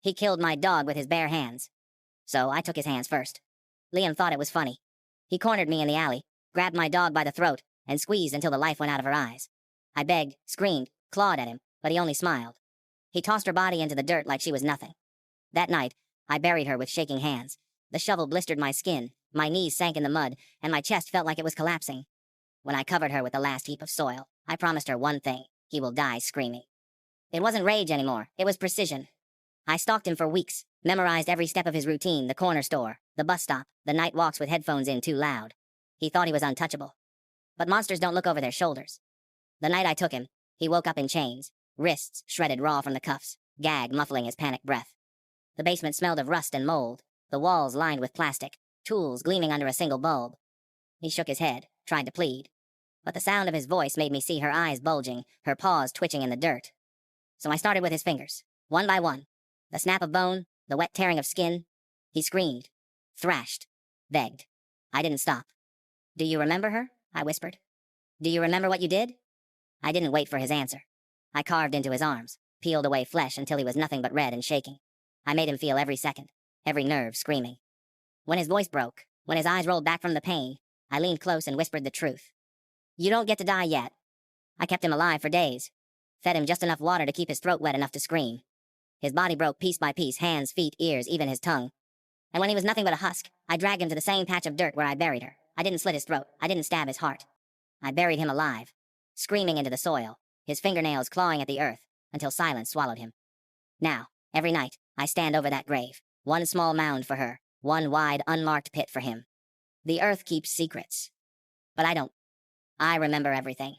He killed my dog with his bare hands. So I took his hands first. Liam thought it was funny. He cornered me in the alley, grabbed my dog by the throat, and squeezed until the life went out of her eyes. I begged, screamed, clawed at him, but he only smiled. He tossed her body into the dirt like she was nothing. That night, I buried her with shaking hands. The shovel blistered my skin, my knees sank in the mud, and my chest felt like it was collapsing. When I covered her with the last heap of soil, I promised her one thing: he will die screaming. It wasn't rage anymore, it was precision. I stalked him for weeks, memorized every step of his routine: the corner store, the bus stop, the night walks with headphones in too loud. He thought he was untouchable. But monsters don't look over their shoulders. The night I took him, he woke up in chains, wrists shredded raw from the cuffs, gag muffling his panicked breath. The basement smelled of rust and mold, the walls lined with plastic, tools gleaming under a single bulb. He shook his head, tried to plead. But the sound of his voice made me see her eyes bulging, her paws twitching in the dirt. So I started with his fingers, one by one. The snap of bone, the wet tearing of skin. He screamed, thrashed, begged. I didn't stop. "Do you remember her?" I whispered. "Do you remember what you did?" I didn't wait for his answer. I carved into his arms, peeled away flesh until he was nothing but red and shaking. I made him feel every second, every nerve screaming. When his voice broke, when his eyes rolled back from the pain, I leaned close and whispered the truth. "You don't get to die yet." I kept him alive for days, fed him just enough water to keep his throat wet enough to scream. His body broke piece by piece, hands, feet, ears, even his tongue. And when he was nothing but a husk, I dragged him to the same patch of dirt where I buried her. I didn't slit his throat. I didn't stab his heart. I buried him alive, screaming into the soil, his fingernails clawing at the earth, until silence swallowed him. Now, every night, I stand over that grave, one small mound for her, one wide, unmarked pit for him. The earth keeps secrets. But I don't. I remember everything.